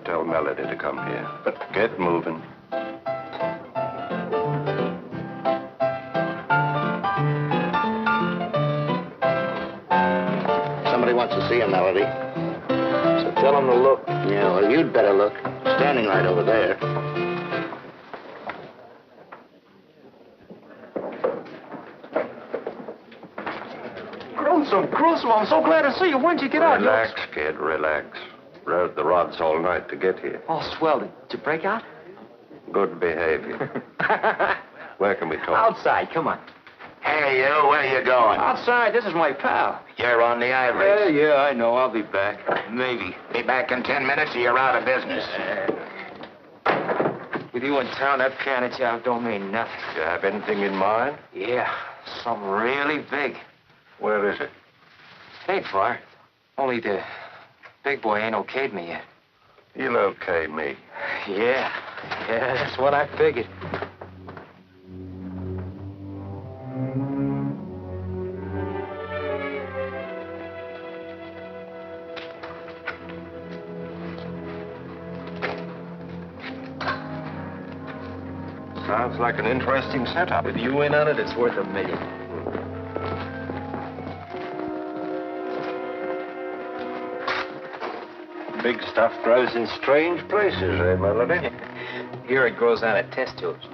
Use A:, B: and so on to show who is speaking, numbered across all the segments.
A: Tell Melody to come here, but get moving.
B: Somebody wants to see you, Melody.
A: So tell him to look.
B: Yeah, well, you'd better look. Standing right over there.
C: Gruesome, I'm so glad to see you. When'd you get out?
A: Relax, kid, relax. Rode the rods all night to get here.
C: Oh, swell. Did you break out?
A: Good behavior. Where can we talk?
C: Outside, come on.
B: Hey, you, where you going?
C: Outside, this is my pal.
B: You're on the ivories.
C: Yeah, I know. I'll be back. Maybe.
B: Be back in 10 minutes or you're out of business.
C: With you in town, that piano job don't mean nothing.
A: You have anything in mind?
C: Yeah, something really big.
A: Where is it?
C: Ain't far. Only the big boy ain't okayed me yet.
A: He'll okay me.
C: Yeah, that's what I figured.
A: Sounds like an interesting setup.
C: With you in on it, it's worth $1 million.
A: Big stuff grows in strange places, eh, Melody?
C: Here it grows out of test tubes.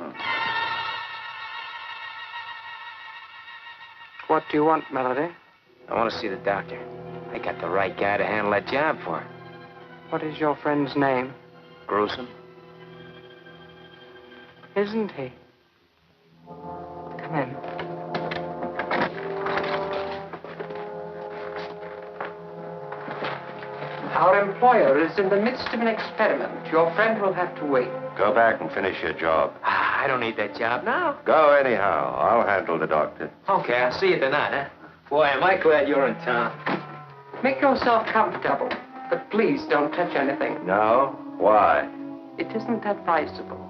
D: What do you want, Melody?
C: I want to see the doctor. I got the right guy to handle that job for her.
D: What is your friend's name?
C: Gruesome.
D: Isn't he? Come in. Our employer is in the midst of an experiment. Your friend will have to wait.
A: Go back and finish your job.
C: I don't need that job now.
A: Go anyhow. I'll handle the doctor.
C: Okay, I'll see you tonight, huh? Boy, am I glad you're in town.
D: Make yourself comfortable, but please don't touch anything.
A: No? Why?
D: It isn't advisable.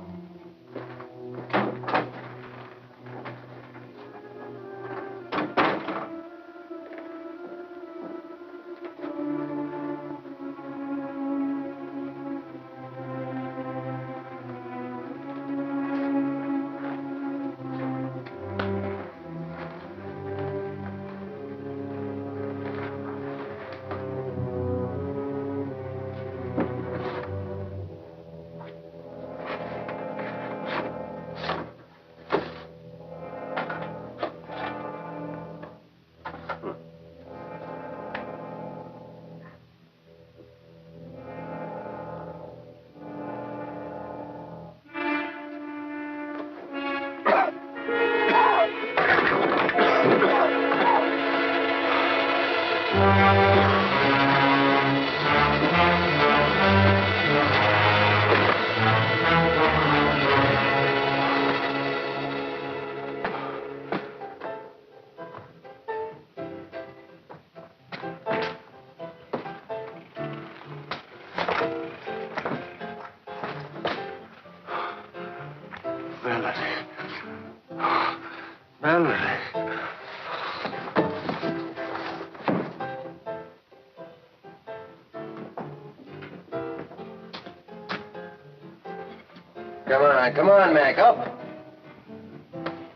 A: Come on, Mac, up.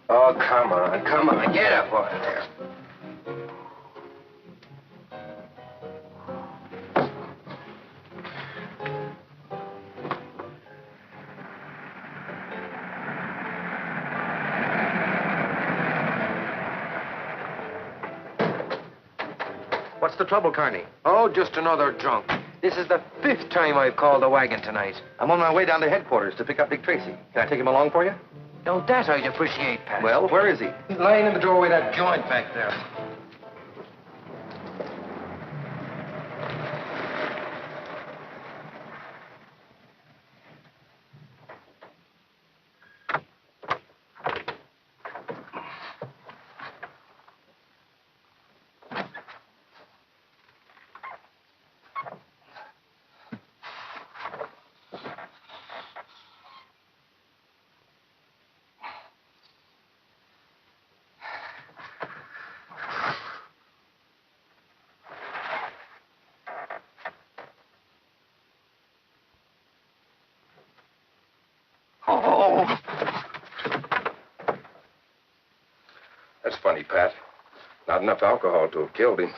A: Oh, come on, get up out of there.
C: What's the trouble, Carney? Oh, just another drunk. This is the 5th time I've called the wagon tonight.
E: I'm on my way down to headquarters to pick up Dick Tracy. Can I take him along for you?
C: Now, that I'd appreciate, Pat.
E: Well, where is he?
C: He's lying in the doorway of that joint back there.
A: That's funny, Pat. Not enough alcohol to have killed him.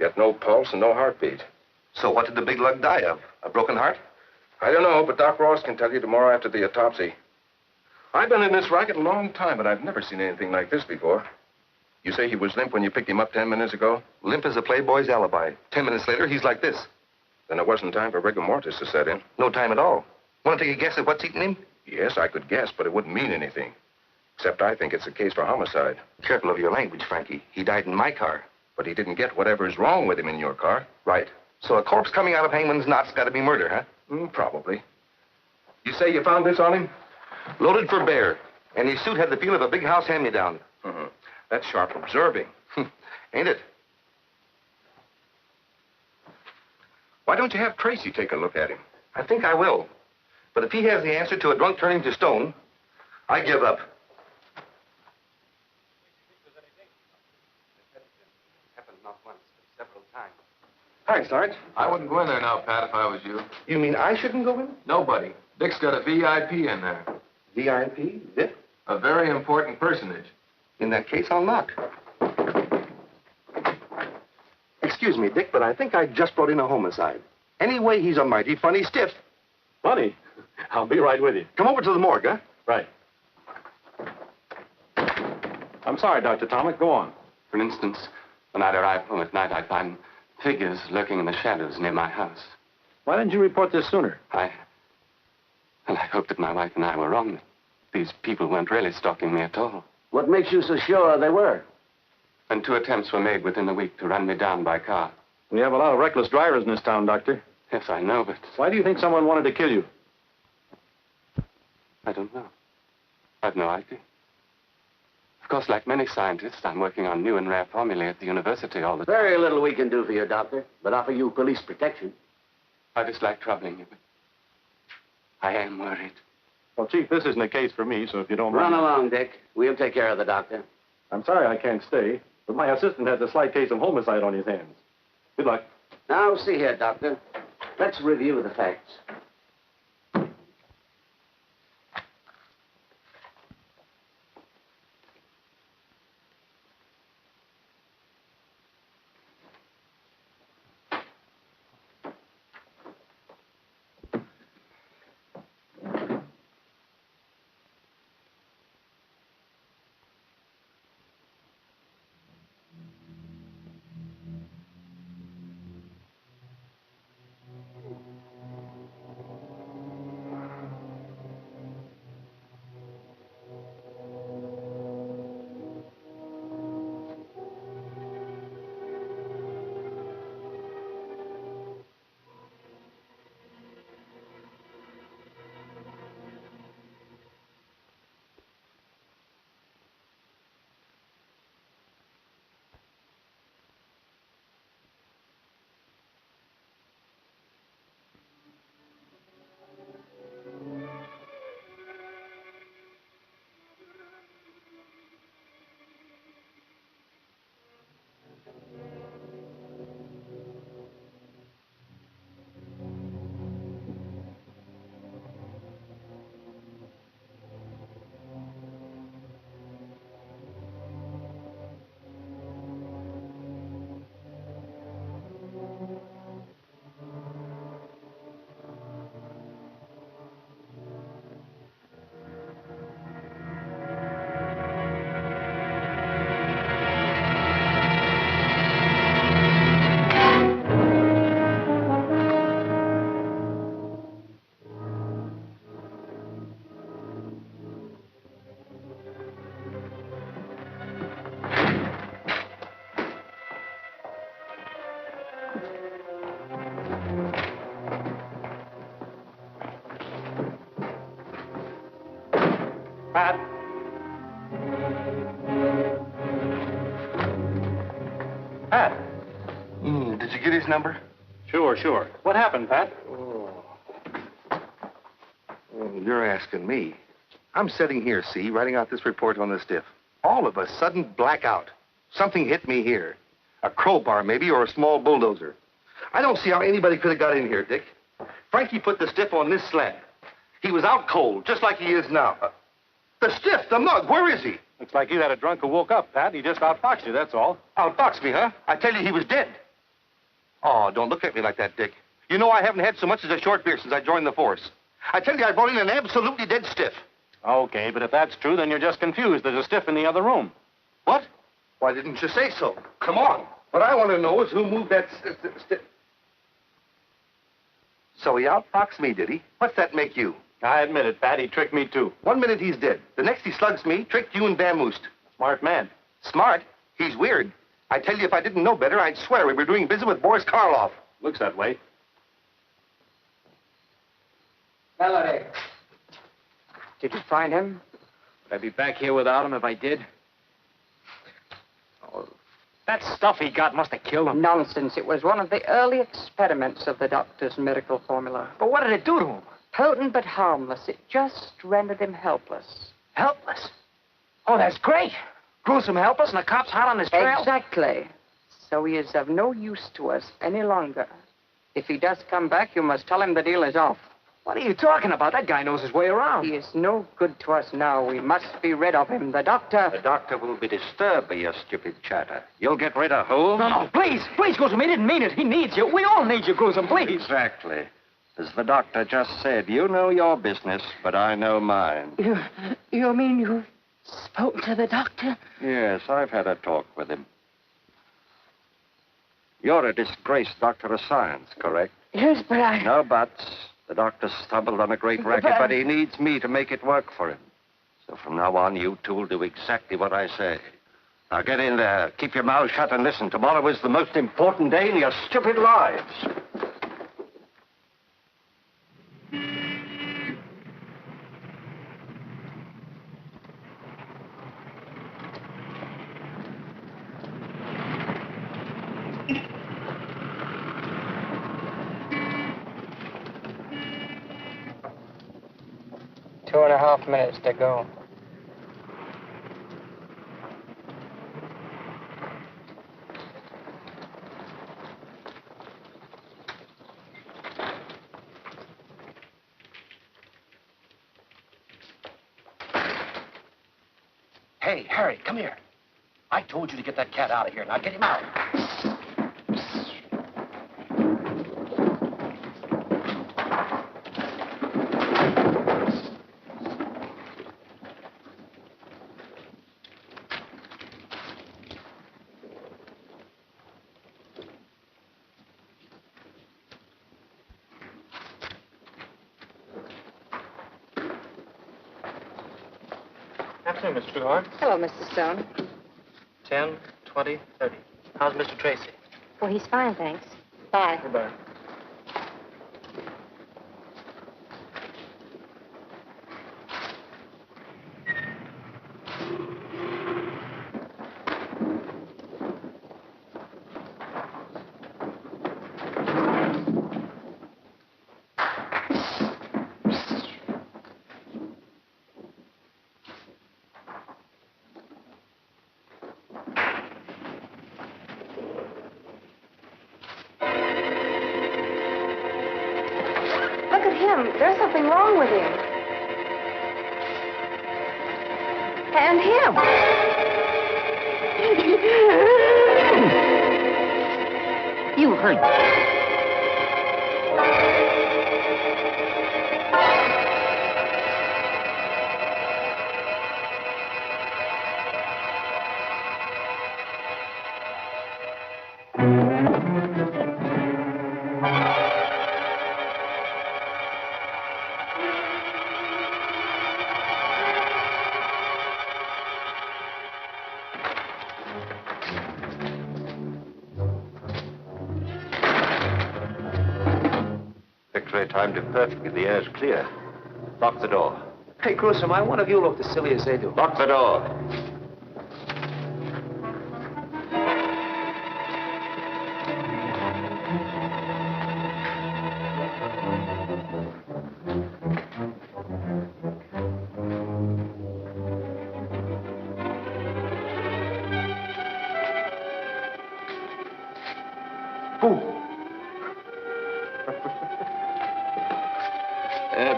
A: Yet no pulse and no heartbeat.
E: So what did the big lug die of? A broken heart?
A: I don't know, but Doc Ross can tell you tomorrow after the autopsy. I've been in this racket a long time, but I've never seen anything like this before. You say he was limp when you picked him up 10 minutes ago?
E: Limp as a playboy's alibi. 10 minutes later, he's like this.
A: Then it wasn't time for rigor mortis to set in.
E: No time at all. Want to take a guess at what's eating him?
A: Yes, I could guess, but it wouldn't mean anything. Except I think it's a case for homicide.
E: Careful of your language, Frankie. He died in my car.
A: But he didn't get whatever's wrong with him in your car.
E: Right. So a corpse coming out of Hangman's knot's got to be murder, huh?
A: Probably. You say you found this on him?
E: Loaded for bear. And his suit had the feel of a big house hand-me-down.
A: Mm-hmm. That's sharp observing.
E: Ain't it?
A: Why don't you have Tracy take a look at him?
E: I think I will. But if he has the answer to a drunk turning to stone, I give up.
C: Happened not once, but several times.
E: Hi, Sarge.
F: I wouldn't go in there now, Pat, if I was you.
E: You mean I shouldn't go in?
F: Nobody. Dick's got a VIP in there.
E: VIP? Dick?
F: A very important personage.
E: In that case, I'll knock. Excuse me, Dick, but I think I just brought in a homicide. Anyway, he's a mighty funny stiff.
G: Funny? I'll be right with you.
E: Come over to the morgue, huh?
G: Right. I'm sorry, Dr. Tomic. Go on.
H: For instance, when I'd arrive home at night, I'd find figures lurking in the shadows near my house.
G: Why didn't you report this sooner?
H: I hoped that my wife and I were wrong. That these people weren't really stalking me at all.
B: What makes you so sure they were?
H: And 2 attempts were made within a week to run me down by car.
G: We have a lot of reckless drivers in this town, Doctor.
H: Yes, I know, but
G: Why do you think someone wanted to kill you?
H: I don't know. I've no idea. Of course, like many scientists, I'm working on new and rare formulae at the university all the time.
B: Very little we can do for you, Doctor, but offer you police protection.
H: I dislike troubling you, but I am worried.
G: Well, Chief, this isn't a case for me, so if you don't
B: Run
G: mind...
B: along, Dick. We'll take care of the doctor.
G: I'm sorry I can't stay, but my assistant has a slight case of homicide on his hands. Good luck.
B: Now, see here, Doctor. Let's review the facts.
G: Pat. Pat.
E: Did you get his number?
G: Sure. What happened, Pat?
E: You're asking me. I'm sitting here, see, writing out this report on the stiff. All of a sudden, blackout. Something hit me here. A crowbar, maybe, or a small bulldozer. I don't see how anybody could have got in here, Dick. Frankie put the stiff on this slab. He was out cold, just like he is now. The stiff, the mug, where is he?
G: Looks like you had a drunk who woke up, Pat. He just outfoxed you, that's all.
E: Outboxed me, huh? I tell you, he was dead. Oh, don't look at me like that, Dick. You know I haven't had so much as a short beer since I joined the force. I tell you, I brought in an absolutely dead stiff.
G: Okay, but if that's true, then you're just confused. There's a stiff in the other room.
E: What? Why didn't you say so? Come on. What I want to know is who moved that stiff. So he outfoxed me, did he? What's that make you?
G: I admit it, Pat. He tricked me, too.
E: 1 minute he's dead. The next he slugs me, tricked you and vamoosed.
G: Smart man.
E: Smart? He's weird. I tell you, if I didn't know better, I'd swear we were doing business with Boris Karloff.
G: Looks that way.
D: Valerie. Did you find him?
C: Would I be back here without him if I did? Oh, that stuff he got must have killed him.
D: Nonsense. It was one of the early experiments of the doctor's miracle formula.
C: But what did it do to him?
D: Potent but harmless. It just rendered him helpless.
C: Helpless? Oh, that's great. Gruesome helpless and the cops hot on his trail?
D: Exactly. So he is of no use to us any longer. If he does come back, you must tell him the deal is off.
C: What are you talking about? That guy knows his way around.
D: He is no good to us now. We must be rid of him. The doctor...
I: The doctor will be disturbed by your stupid chatter. You'll get rid of who?
C: No, please, Gruesome. He didn't mean it. He needs you. We all need you, Gruesome, please.
I: Exactly. As the doctor just said, you know your business, but I know mine.
J: You mean you've spoken to the doctor?
I: Yes, I've had a talk with him. You're a disgraced doctor of science, correct?
J: Yes, but I...
I: No buts. The doctor stumbled on a great racket, but he needs me to make it work for him. So from now on, you two will do exactly what I say. Now get in there, keep your mouth shut, and listen. Tomorrow is the most important day in your stupid lives.
D: Two and a half minutes to go.
B: Hey, Harry, come here. I told you to get that cat out of here. Now get him out.
K: Afternoon, Miss Trueheart.
J: Hello, Mr. Stone.
K: 10, 20, 30. How's Mr. Tracy?
J: Well, he's fine, thanks. Bye.
K: Goodbye.
J: Look at him. There's something wrong with him. And him.
I: You heard that.
L: X-ray timed it perfectly. The air's clear. Lock the door.
C: Hey, Gruesome, why one of you look as silly as they do?
I: Lock the door.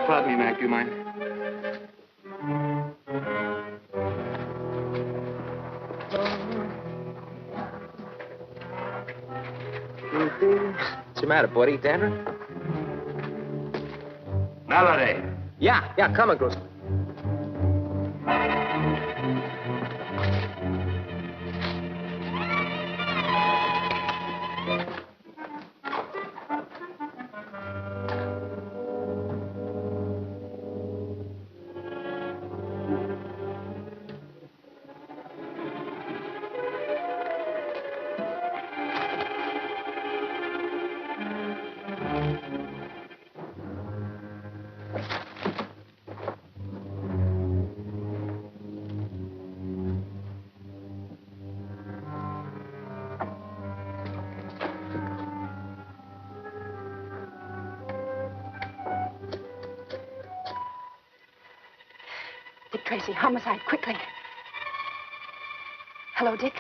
C: Pardon me, Mac, do you mind? What's the matter, buddy? Dandruff?
I: Melody.
C: Yeah, come on, Gruesome.
J: Dick Tracy, homicide, quickly. Hello, Dick.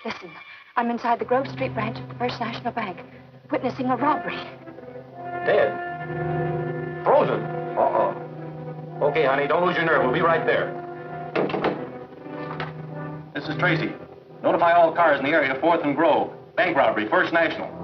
J: Listen, I'm inside the Grove Street branch of the First National Bank, witnessing a robbery.
G: Dead? Frozen? Uh-oh. Okay, honey, don't lose your nerve. We'll be right there. This is Tracy. Notify all cars in the area, 4th and Grove. Bank robbery, First National.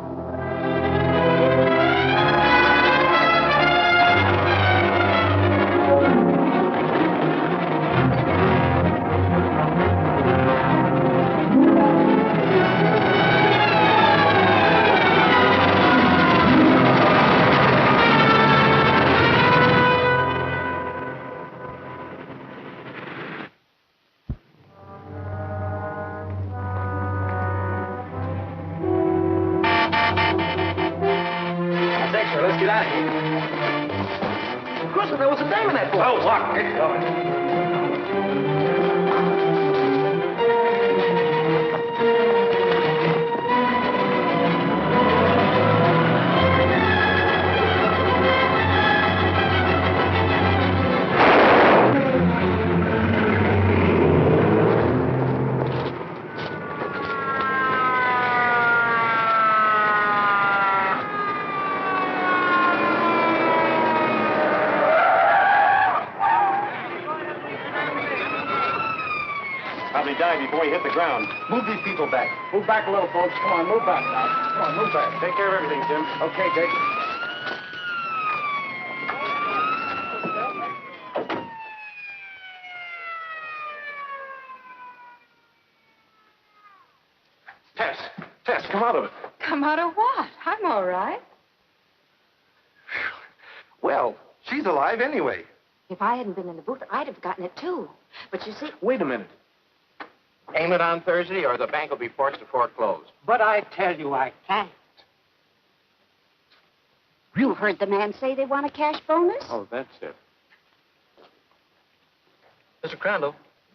G: Let's get out of here. Gruesome, there was a dame in that boat. Oh, look, get going. Probably died before he hit the ground. Move these people back. Move back a little, folks. Come on, move back now. Come on, move back. Take care of everything, Tim. Okay, Dick. Tess, come out of it.
D: Come out of what? I'm all right.
E: Well, she's alive anyway.
J: If I hadn't been in the booth, I'd have gotten it, too. But you see...
G: Wait a minute.
C: Payment on Thursday, or the bank will be forced to foreclose.
J: But I tell you, I can't. You heard the man say they want a cash bonus?
G: Oh, that's it.
K: Mr. Crandall.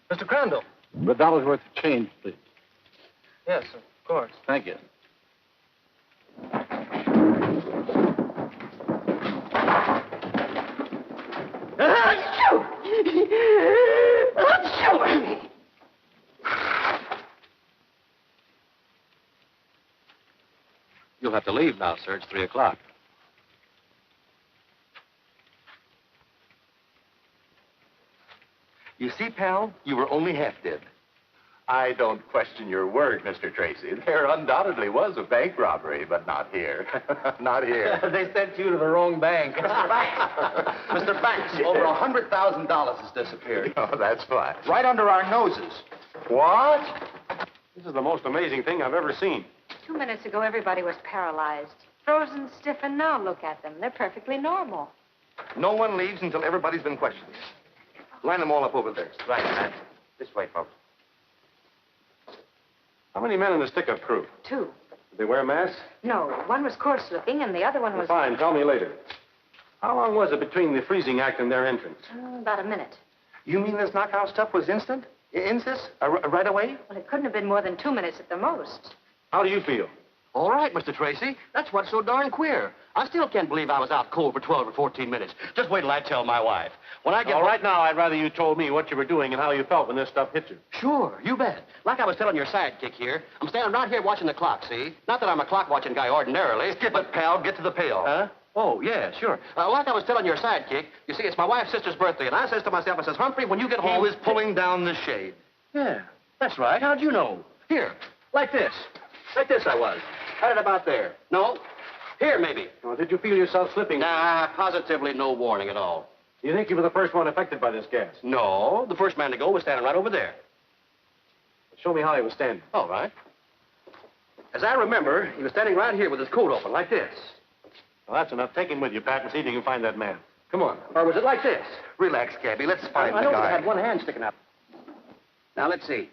K: Mr. Crandall.
G: $100 worth of change, please.
K: Yes, of course.
G: Thank you.
I: You'll have to leave now, sir. It's 3 o'clock.
E: You see, pal, you were only half dead.
L: I don't question your word, Mr. Tracy. There undoubtedly was a bank robbery, but not here. Not here.
C: They sent you to the wrong bank.
B: Mr. Banks, over $100,000 has disappeared.
L: Oh, that's fine.
B: Right under our noses.
L: What?
G: This is the most amazing thing I've ever seen.
J: 2 minutes ago, everybody was paralyzed. Frozen stiff, and now look at them. They're perfectly normal.
E: No one leaves until everybody's been questioned. Line them all up over there.
I: Right, man. This way, folks.
G: How many men in the stick-up crew?
J: 2.
G: Did they wear masks?
J: No, one was coarse-looking, and the other one was...
G: Fine, tell me later. How long was it between the freezing act and their entrance?
J: About a minute.
E: You mean this knockout stuff was instant? Insist? Right away?
J: Well, it couldn't have been more than 2 minutes at the most.
G: How do you feel?
B: All right, Mr. Tracy. That's what's so darn queer. I still can't believe I was out cold for 12 or 14 minutes. Just wait till I tell my wife. When I get
G: All right, now, I'd rather you told me what you were doing and how you felt when this stuff hit you.
B: Sure, you bet. Like I was telling your sidekick here, I'm standing right here watching the clock, see? Not that I'm a clock-watching guy ordinarily. Skip it, pal. Get to the pail.
G: Huh?
B: Oh, yeah, sure. Like I was telling your sidekick, you see, it's my wife's sister's birthday, and I says to myself, I says, Humphrey, when you get home...
E: He was pulling down the shade.
B: Yeah, that's right. How'd you know? Here, like this. Like this I was. Had it about there. No? Here, maybe.
G: Well, did you feel yourself slipping?
B: Nah, positively no warning at all.
G: You think you were the first one affected by this gas?
B: No, the first man to go was standing right over there.
G: Show me how he was standing.
B: All right. As I remember, he was standing right here with his coat open, like this.
G: Well, that's enough. Take him with you, Pat, and see if you can find that man. Come on.
B: Or was it like this?
E: Relax, Cabby. Let's find
B: I
E: the
B: know
E: guy.
B: I had one hand sticking up. Now, let's see.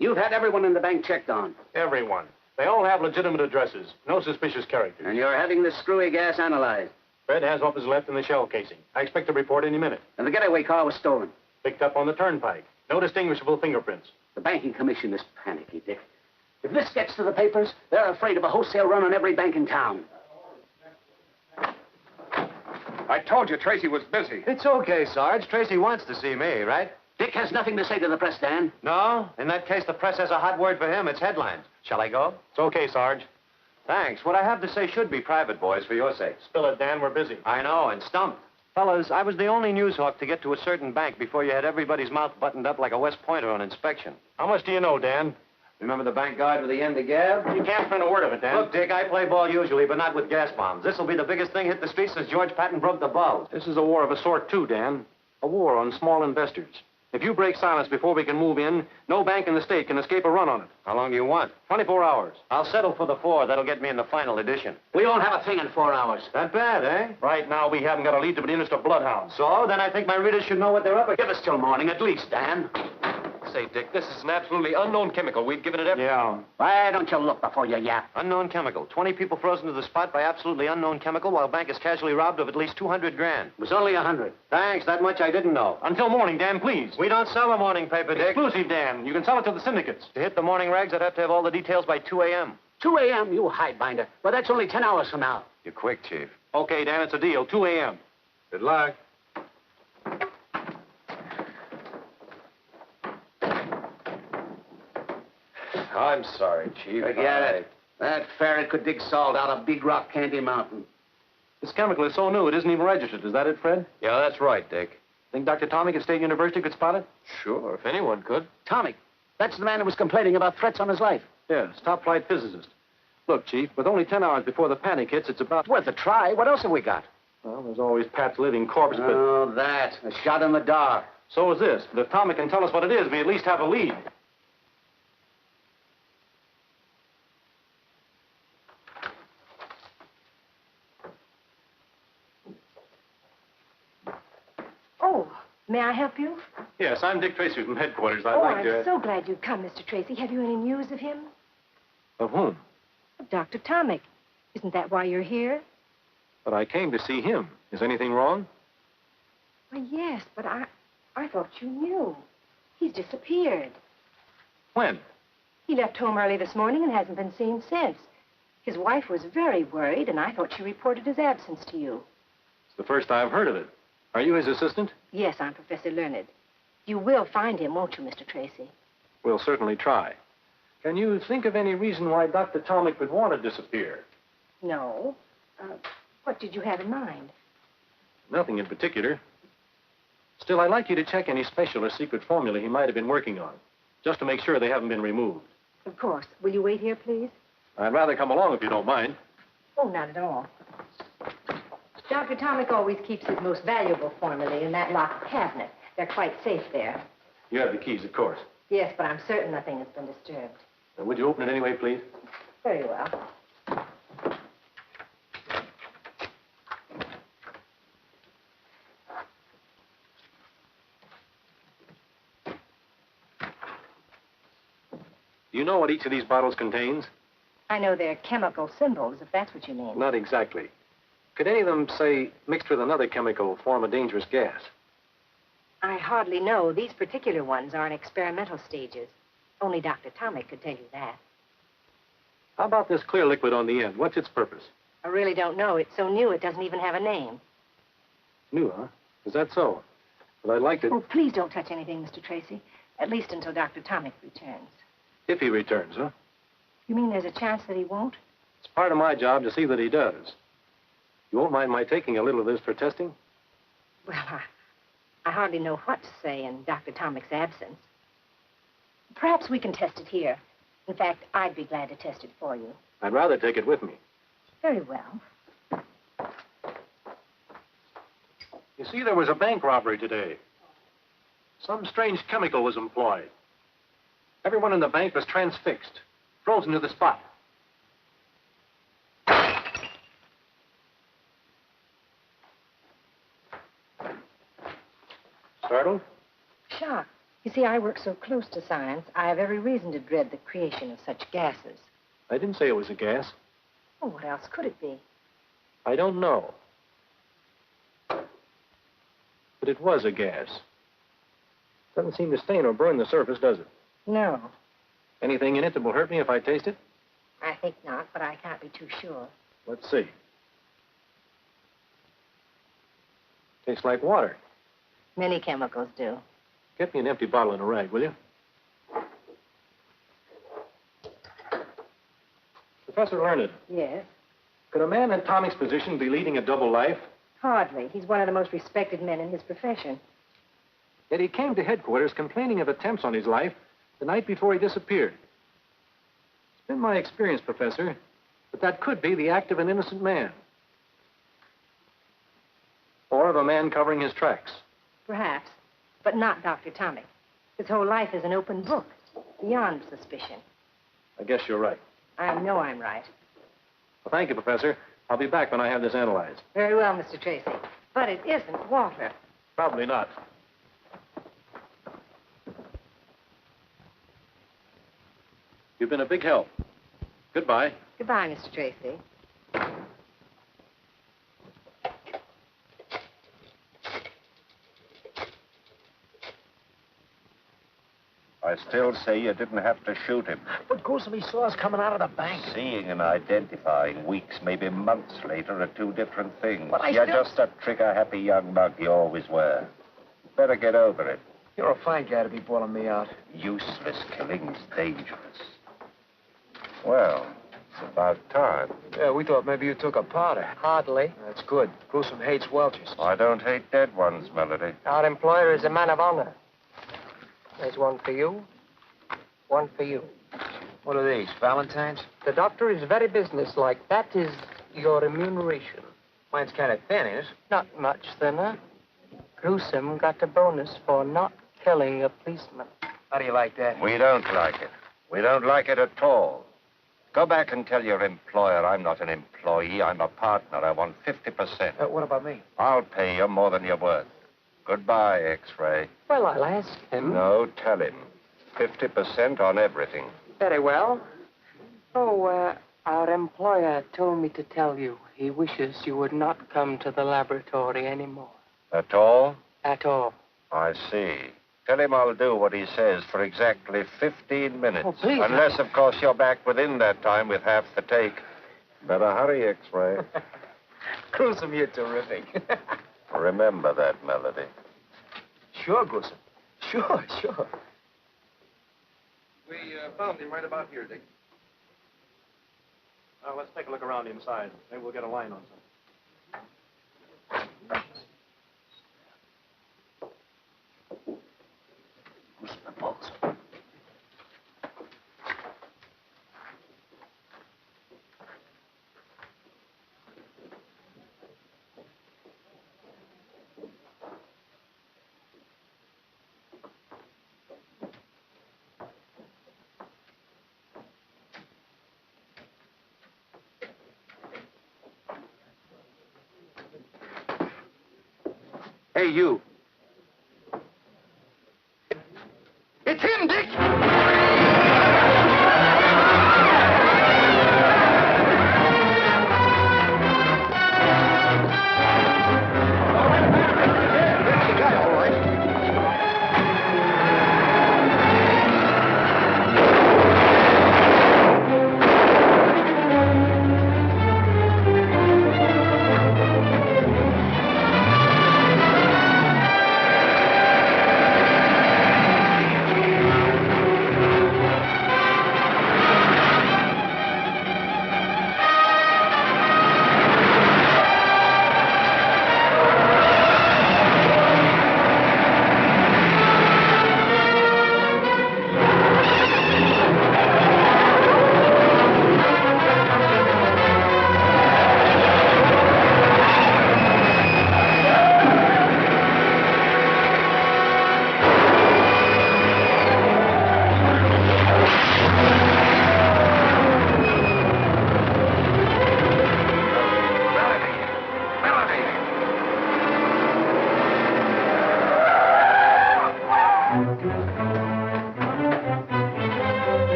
B: You've had everyone in the bank checked on.
G: Everyone. They all have legitimate addresses. No suspicious characters.
B: And you're having this screwy gas analyzed.
G: Fred has what was left in the shell casing. I expect a report any minute.
B: And the getaway car was stolen.
G: Picked up on the turnpike. No distinguishable fingerprints.
B: The banking commission is panicky, Dick. If this gets to the papers, they're afraid of a wholesale run on every bank in town.
A: I told you Tracy was busy.
C: It's okay, Sarge. Tracy wants to see me, right?
B: Dick has nothing to say to the press, Dan.
C: No? In that case, the press has a hot word for him. It's headlines. Shall I go?
G: It's okay, Sarge.
C: Thanks. What I have to say should be private, boys, for your sakes.
G: Spill it, Dan. We're busy.
C: I know, and stumped. Fellas, I was the only news hawk to get to a certain bank before you had everybody's mouth buttoned up like a West Pointer on inspection.
G: How much do you know, Dan?
C: Remember the bank guard with the end of gab?
G: You can't print a word of it, Dan.
C: Look, Dick, I play ball usually, but not with gas bombs. This'll be the biggest thing hit the streets since George Patton broke the bulb.
G: This is a war of a sort, too, Dan. A war on small investors. If you break silence before we can move in, no bank in the state can escape a run on it.
C: How long do you want?
G: 24 hours.
C: I'll settle for the 4. That'll get me in the final edition.
B: We won't have a thing in 4 hours.
C: That bad, eh?
G: Right now, we haven't got a lead to the interest of bloodhounds.
C: So, then I think my readers should know what they're up against.
B: Give us till morning at least, Dan.
H: Say, Dick, this is an absolutely unknown chemical. We've given it every...
G: Yeah.
B: Why don't you look before you yap?
C: Unknown chemical. 20 people frozen to the spot by absolutely unknown chemical while bank is casually robbed of at least 200 grand.
B: It was only 100.
C: Thanks, that much I didn't know.
G: Until morning, Dan, please.
C: We don't sell a morning paper, Dick.
G: Exclusive, Dan. You can sell it to the syndicates.
C: To hit the morning rags, I'd have to have all the details by 2 a.m.
B: 2 a.m., you highbinder. Well, that's only 10 hours from now.
C: You're quick, Chief.
G: Okay, Dan, it's a deal. 2 a.m.
A: Good luck.
H: I'm sorry, Chief.
B: Forget it. That ferret could dig salt out of Big Rock Candy Mountain.
G: This chemical is so new, it isn't even registered. Is that it, Fred?
H: Yeah, that's right, Dick.
G: Think Dr. Tomic at State University could spot it?
H: Sure, if anyone could.
B: Tomic, that's the man who was complaining about threats on his life.
G: Yes, top-flight physicist. Look, Chief, with only 10 hours before the panic hits, it's about...
B: It's worth a try. What else have we got?
G: Well, there's always Pat's living corpse, but...
B: Oh, that. A shot in the dark.
G: So is this. But if Tomic can tell us what it is, we at least have a lead.
J: Oh, may I help you?
G: Yes, I'm Dick Tracy from headquarters.
J: I'm so glad you've come, Mr. Tracy. Have you any news of him?
G: Of whom?
J: Of Dr. Tomic. Isn't that why you're here?
G: But I came to see him. Is anything wrong?
J: Well, yes, but I thought you knew. He's disappeared.
G: When?
J: He left home early this morning and hasn't been seen since. His wife was very worried, and I thought she reported his absence to you.
G: It's the first I've heard of it. Are you his assistant?
J: Yes, I'm Professor Learned. You will find him, won't you, Mr. Tracy?
G: We'll certainly try. Can you think of any reason why Dr. Tomic would want to disappear?
J: No. What did you have in mind?
G: Nothing in particular. Still, I'd like you to check any special or secret formula he might have been working on, just to make sure they haven't been removed.
J: Of course. Will you wait here, please?
G: I'd rather come along if you don't mind.
J: Oh, not at all. Dr. Tomic always keeps his most valuable formulae in that locked cabinet. They're quite safe there.
G: You have the keys, of course.
J: Yes, but I'm certain nothing has been disturbed.
G: Would you open it anyway, please?
J: Very well.
G: Do you know what each of these bottles contains?
J: I know they're chemical symbols, if that's what you mean.
G: Not exactly. Could any of them, say, mixed with another chemical, form a dangerous gas?
J: I hardly know. These particular ones are in experimental stages. Only Dr. Tomic could tell you that.
G: How about this clear liquid on the end? What's its purpose?
J: I really don't know. It's so new it doesn't even have a name.
G: New, huh? Is that so? Well, I'd like to...
J: Oh, please don't touch anything, Mr. Tracy. At least until Dr. Tomic returns.
G: If he returns, huh?
J: You mean there's a chance that he won't?
G: It's part of my job to see that he does. You won't mind my taking a little of this for testing?
J: Well, I hardly know what to say in Dr. Tomic's absence. Perhaps we can test it here. In fact, I'd be glad to test it for you.
G: I'd rather take it with me.
J: Very well.
G: You see, there was a bank robbery today. Some strange chemical was employed. Everyone in the bank was transfixed, frozen to the spot. Startled?
J: Shocked. You see, I work so close to science, I have every reason to dread the creation of such gases.
G: I didn't say it was a gas.
J: Oh, what else could it be?
G: I don't know. But it was a gas. Doesn't seem to stain or burn the surface, does it?
J: No,
G: Anything in it that will hurt me if I taste it?
J: I think not, but I can't be too sure.
G: Let's see. Tastes like water.
J: Many chemicals do.
G: Get me an empty bottle and a rag, will you? Professor Learned,
J: Yes?
G: could a man in Tomic's position be leading a double life?
J: Hardly. He's one of the most respected men in his profession.
G: Yet he came to headquarters complaining of attempts on his life the night before he disappeared. It's been my experience, Professor, that could be the act of an innocent man. Or of a man covering his tracks.
J: Perhaps, but not Dr. Tomic. His whole life is an open book, beyond suspicion.
G: I guess you're right.
J: I know I'm right.
G: Well, thank you, Professor. I'll be back when I have this analyzed.
J: Very well, Mr. Tracy. But it isn't water.
G: Probably not. You've been a big help. Goodbye.
J: Goodbye, Mr. Tracy.
I: I still say you didn't have to shoot him.
C: But Gruesome, he saw us coming out of the bank.
I: Seeing and identifying weeks, maybe months later, are two different things.
C: But
I: You're
C: still...
I: just a trigger-happy young mug you always were. Better get over it.
C: You're a fine guy to be bawling me out.
I: Useless killing's dangerous. Well, it's about time.
C: Yeah, we thought maybe you took a powder.
D: Hardly.
C: That's good. Gruesome hates Welchers.
I: I don't hate dead ones, Melody.
D: Our employer is a man of honor. There's one for you, one for you.
C: What are these, Valentine's?
D: The doctor is very businesslike. That is your remuneration.
C: Mine's kind of thin, is it?
D: Not much thinner. Gruesome got a bonus for not killing a policeman.
C: How do you like that?
I: We don't like it. We don't like it at all. Go back and tell your employer I'm not an employee. I'm a partner. I want 50%.
C: What about me?
I: I'll pay you more than you're worth. Goodbye, X-Ray.
D: Well, I'll ask him.
I: No, tell him. 50% on everything.
D: Very well. Oh, our employer told me to tell you he wishes you would not come to the laboratory anymore.
I: At all?
D: At all.
I: I see. Tell him I'll do what he says for exactly 15 minutes.
D: Oh, please.
I: Unless, of course, you're back within that time with half the take. Better hurry, X-Ray.
C: Gruesome, you're terrific.
I: Remember that, Melody.
C: Sure, Gruesome. Sure.
E: We found him right about here, Dick.
G: Let's take a look around inside. Maybe we'll get a line on something.
E: Hey, you.
C: It's him, Dick!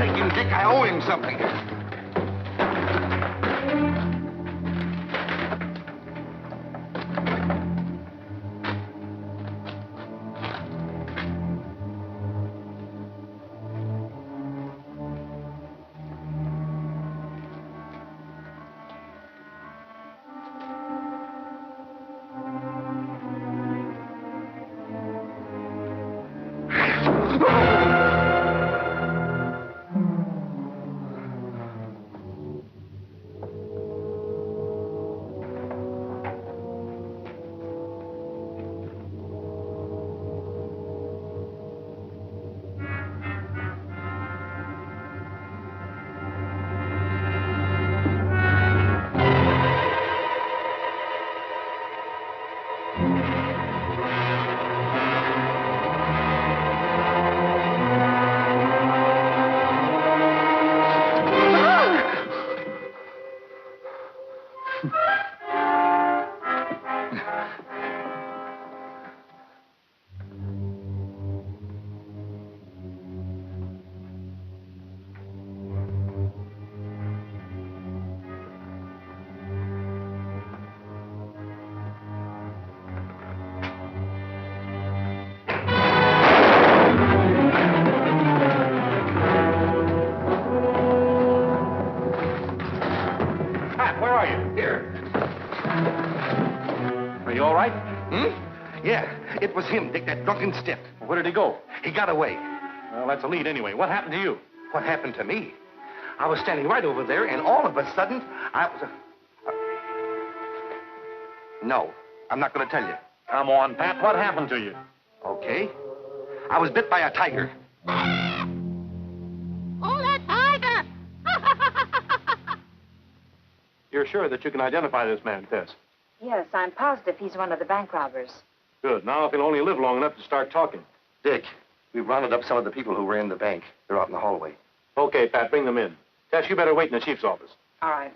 E: take him, Dick. I owe him something. It was him, Dick, that drunken stiff.
G: Where did he go?
E: He got away.
G: Well, that's a lead anyway. What happened to you?
E: What happened to me? I was standing right over there, and all of a sudden, I was... No, I'm not going to tell you.
G: Come on, Pat. What happened to you?
E: Okay. I was bit by a tiger.
M: Oh, that tiger!
G: You're sure that you can identify this man, Tess?
N: Yes, I'm positive he's one of the bank robbers.
G: Good. Now, if he'll only live long enough to start talking.
E: Dick, we've rounded up some of the people who were in the bank. They're out in the hallway.
G: Okay, Pat, bring them in. Tess, you better wait in the chief's office.
N: All right.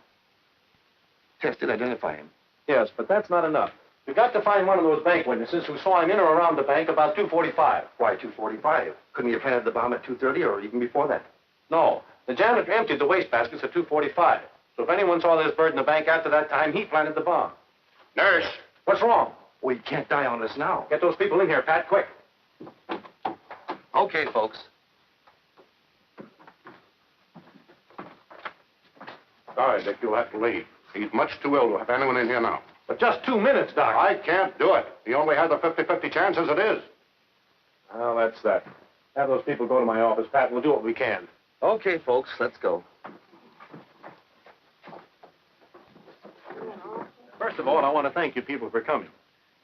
E: Tess did identify him.
G: Yes, but that's not enough. We've got to find one of those bank witnesses who saw him in or around the bank about 2:45.
E: Why 2:45? Couldn't he have planted the bomb at 2:30 or even before that?
G: No. The janitor emptied the wastebaskets at 2:45. So if anyone saw this Byrd in the bank after that time, he planted the bomb.
A: Nurse!
G: What's wrong?
E: We can't die on this now.
G: Get those people in here, Pat, quick.
E: Okay, folks.
A: Sorry, Dick, you'll have to leave. He's much too ill to have anyone in here now.
G: But just 2 minutes, Doc.
A: I can't do it. He only has a 50-50 chance as it is.
G: Well, that's that. Have those people go to my office, Pat. We'll do what we can.
E: Okay, folks, let's go.
G: First of all, I want to thank you people for coming.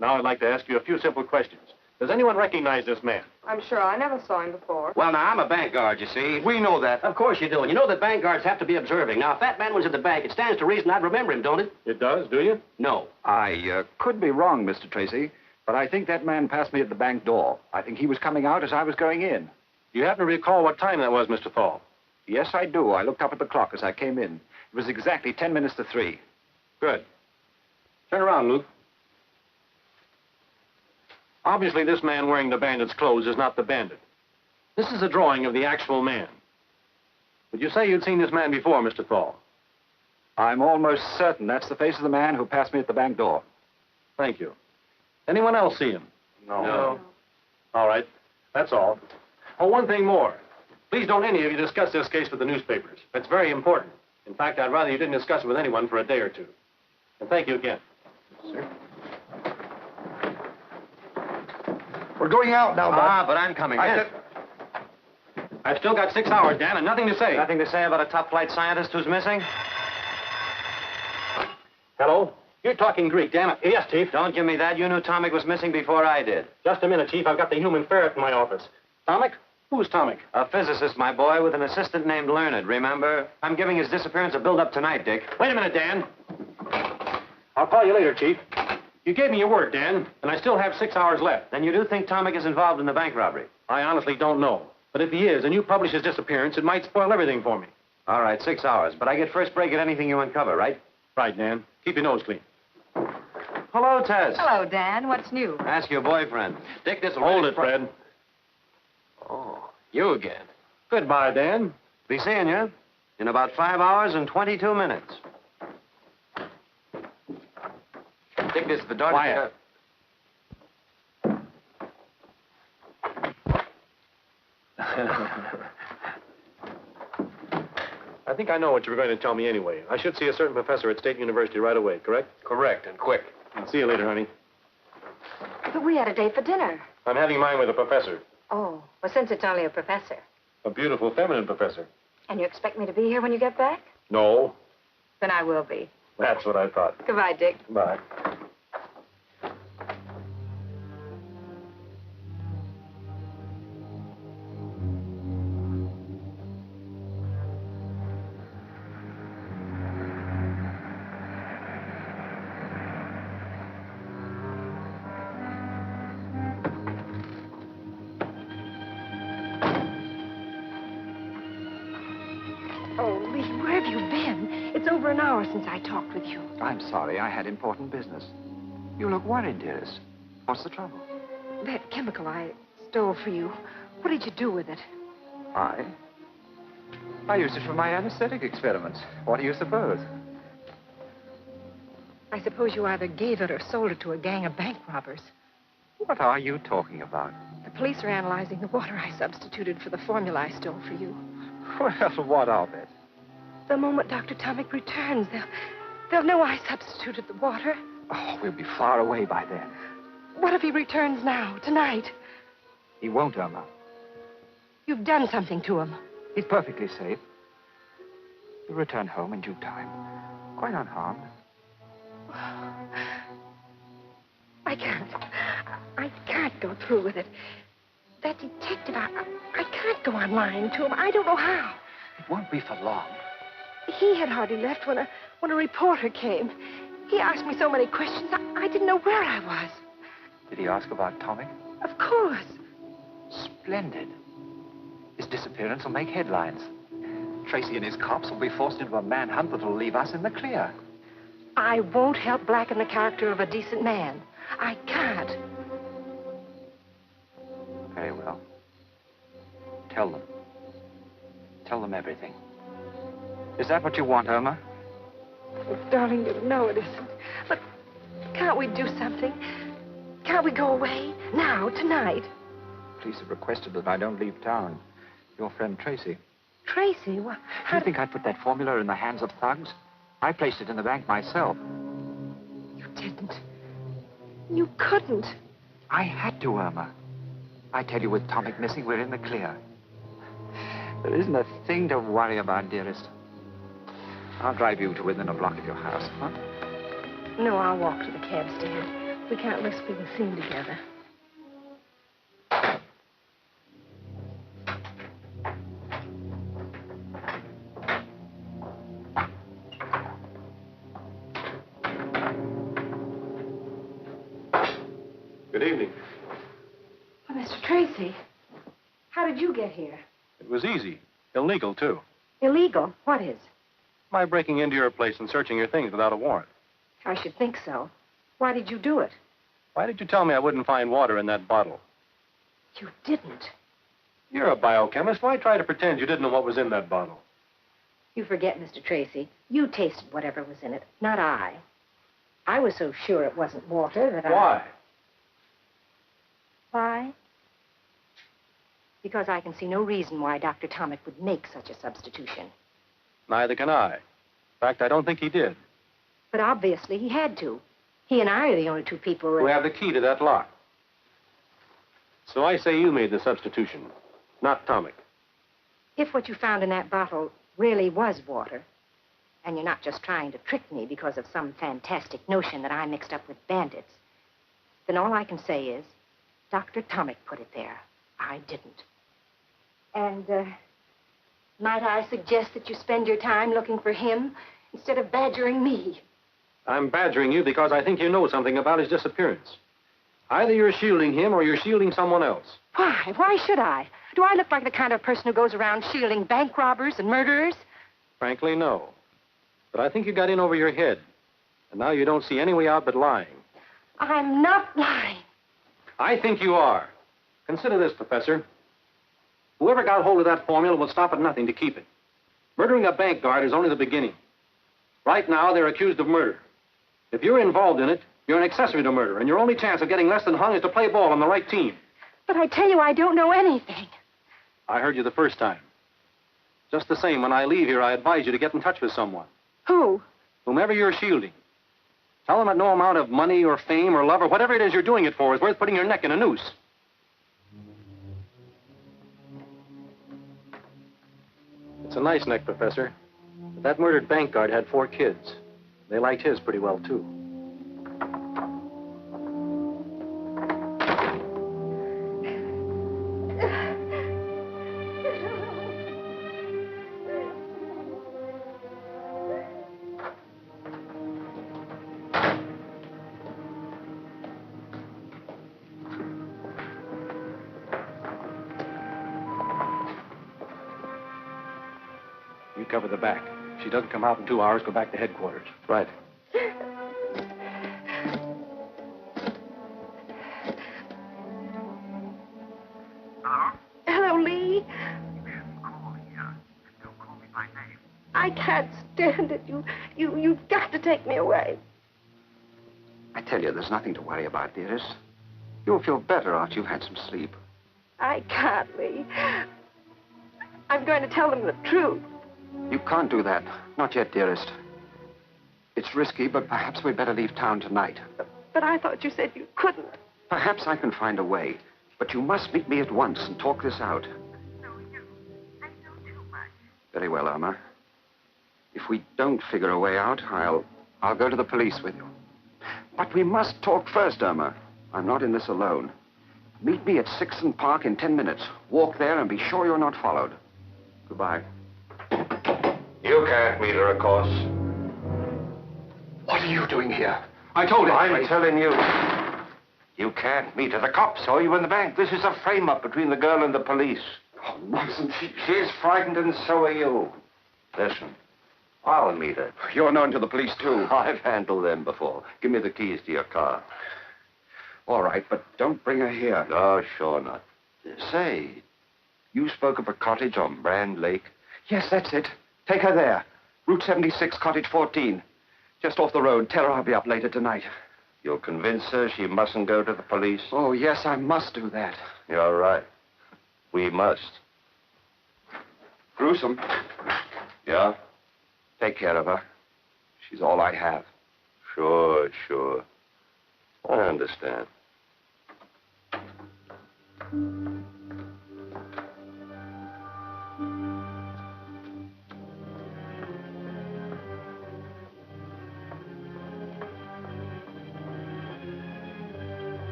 G: Now I'd like to ask you a few simple questions. Does anyone recognize this man?
D: I'm sure I never saw him before.
B: Well, now, I'm a bank guard, you see.
E: We know that.
B: Of course you do. And you know that bank guards have to be observing. Now, if that man was at the bank, it stands to reason I'd remember him, don't it?
G: It does, do you?
B: No.
O: I could be wrong, Mr. Tracy, but I think that man passed me at the bank door. I think he was coming out as I was going in.
G: Do you happen to recall what time that was, Mr. Thal?
O: Yes, I do. I looked up at the clock as I came in. It was exactly 10 minutes to 3.
G: Good. Turn around, Luke. Obviously, this man wearing the bandit's clothes is not the bandit. This is a drawing of the actual man. Would you say you'd seen this man before, Mr. Thal?
O: I'm almost certain that's the face of the man who passed me at the bank door.
G: Thank you. Anyone else see him?
A: No.
G: All right. That's all. Oh, one thing more. Please don't any of you discuss this case with the newspapers. It's very important. In fact, I'd rather you didn't discuss it with anyone for a day or two. And thank you again.
E: Sir? We're going out now, Bob.
B: But I'm coming
E: I
B: in.
E: said...
G: I've still got 6 hours, Dan, and nothing to say.
B: Nothing to say about a top-flight scientist who's missing?
G: Hello? You're talking Greek, Dan. Yes, Chief.
B: Don't give me that. You knew Tomic was missing before I did.
G: Just a minute, Chief. I've got the human ferret in my office. Tomic? Who's Tomic?
B: A physicist, my boy, with an assistant named Learned, remember? I'm giving his disappearance a build-up tonight, Dick.
G: Wait a minute, Dan. I'll call you later, Chief. You gave me your word, Dan, and I still have 6 hours left.
B: Then you do think Tomic is involved in the bank robbery?
G: I honestly don't know. But if he is, and you publish his disappearance, it might spoil everything for me.
B: All right, 6 hours. But I get first break at anything you uncover, right?
G: Right, Dan. Keep your nose clean.
B: Hello, Tess.
N: Hello, Dan. What's new?
B: Ask your boyfriend. Dick, this'll...
G: Hold it, Fred.
B: Oh, you again.
G: Goodbye, Dan.
I: Be seeing you in about 5 hours and 22 minutes.
C: Dick, this is the door.
G: Quiet. I think I know what you were going to tell me anyway. I should see a certain professor at State University right away, correct?
F: Correct, and quick.
G: I'll see you later, honey.
N: But we had a date for dinner.
G: I'm having mine with a professor.
N: Oh, well, since it's only a professor.
G: A beautiful feminine professor.
N: And you expect me to be here when you get back?
G: No.
N: Then I will be.
G: That's what I thought.
N: Goodbye, Dick.
G: Bye.
J: Oh, Lee, where have you been? It's over an hour since I talked with you.
O: I'm sorry. I had important business. You look worried, dearest. What's the trouble?
J: That chemical I stole for you, what did you do with it?
O: I used it for my anesthetic experiments. What do you suppose?
J: I suppose you either gave it or sold it to a gang of bank robbers.
O: What are you talking about?
J: The police are analyzing the water I substituted for the formula I stole for you.
O: Well, what of it?
J: The moment Dr. Tomic returns, they'll know I substituted the water.
O: Oh, we'll be far away by then.
J: What if he returns now, tonight?
O: He won't, Irma.
J: You've done something to him.
O: He's perfectly safe. He'll return home in due time, quite unharmed.
J: I can't go through with it. That detective, I can't go on lying to him. I don't know how.
O: It won't be for long.
J: He had hardly left when a reporter came. He asked me so many questions, I didn't know where I was.
O: Did he ask about Tomic?
J: Of course.
O: Splendid. His disappearance will make headlines. Tracy and his cops will be forced into a manhunt that will leave us in the clear.
J: I won't help blacken the character of a decent man. I can't.
O: Very well. Tell them. Tell them everything. Is that what you want, Irma?
J: Oh, darling, you know it isn't. But can't we do something? Can't we go away? Now, tonight?
O: Police have requested that I don't leave town. Your friend Tracy.
J: Tracy? What?
O: Do you think I put that formula in the hands of thugs? I placed it in the bank myself.
J: You didn't. You couldn't.
O: I had to, Irma. I tell you, with Tomic missing, we're in the clear. There isn't a thing to worry about, dearest. I'll drive you to within a block of your house, huh?
J: No, I'll walk to the cab stand. We can't risk being seen together.
G: Good evening.
J: Oh, Mr. Tracy, how did you get here?
G: It was easy. Illegal, too.
J: Illegal? What is?
G: My breaking into your place and searching your things without a warrant.
J: I should think so. Why did you do it?
G: Why did you tell me I wouldn't find water in that bottle?
J: You didn't.
G: You're a biochemist. Why try to pretend you didn't know what was in that bottle?
J: You forget, Mr. Tracy. You tasted whatever was in it, not I. I was so sure it wasn't water that
G: Why?
J: Why? Because I can see no reason why Dr. Tomic would make such a substitution.
G: Neither can I. In fact, I don't think he did.
J: But obviously he had to. He and I are the only two people
G: Who have the key to that lock. So I say you made the substitution, not Tomic.
J: If what you found in that bottle really was water, and you're not just trying to trick me because of some fantastic notion that I mixed up with bandits, then all I can say is Dr. Tomic put it there. I didn't. And, might I suggest that you spend your time looking for him instead of badgering me?
G: I'm badgering you because I think you know something about his disappearance. Either you're shielding him or you're shielding someone else.
J: Why? Why should I? Do I look like the kind of person who goes around shielding bank robbers and murderers?
G: Frankly, no. But I think you got in over your head. And now you don't see any way out but lying.
J: I'm not lying.
G: I think you are. Consider this, Professor. Whoever got hold of that formula will stop at nothing to keep it. Murdering a bank guard is only the beginning. Right now, they're accused of murder. If you're involved in it, you're an accessory to murder, and your only chance of getting less than hung is to play ball on the right team.
J: But I tell you, I don't know anything.
G: I heard you the first time. Just the same, when I leave here, I advise you to get in touch with someone.
J: Who?
G: Whomever you're shielding. Tell them that no amount of money or fame or love or whatever it is you're doing it for is worth putting your neck in a noose. It's a nice neck, Professor. But that murdered bank guard had 4 kids. They liked his pretty well, too. You cover the back. If she doesn't come out in 2 hours, go back to headquarters.
O: Right.
M: Hello, Lee. Don't call me by name. I can't stand it. You've got to take me away.
O: I tell you, there's nothing to worry about, dearest. You'll feel better after you've had some sleep.
M: I can't, Lee. I'm going to tell them the truth.
O: You can't do that. Not yet, dearest. It's risky, but perhaps we'd better leave town tonight.
M: But I thought you said you couldn't.
O: Perhaps I can find a way. But you must meet me at once and talk this out. Very well, Irma. If we don't figure a way out, I'll go to the police with you. But we must talk first, Irma. I'm not in this alone. Meet me at 6th Park in 10 minutes. Walk there and be sure you're not followed. Goodbye.
I: You can't meet her, of course.
E: What are you doing here? I told him.
I: I'm telling you. You can't meet her. The cops saw you in the bank. This is a frame-up between the girl and the police.
E: Oh, nonsense.
I: She's frightened and so are you. Listen, I'll meet her.
E: You're known to the police, too.
I: I've handled them before. Give me the keys to your car.
E: All right, but don't bring her here.
I: No, sure not. Say, you spoke of a cottage on Brand Lake?
E: Yes, that's it. Take her there. Route 76, Cottage 14. Just off the road. Tell her I'll be up later tonight.
I: You'll convince her she mustn't go to the police?
E: Oh, yes, I must do that.
I: You're right. We must.
E: Gruesome.
I: Yeah?
E: Take care of her. She's all I have.
I: Sure, sure. I understand.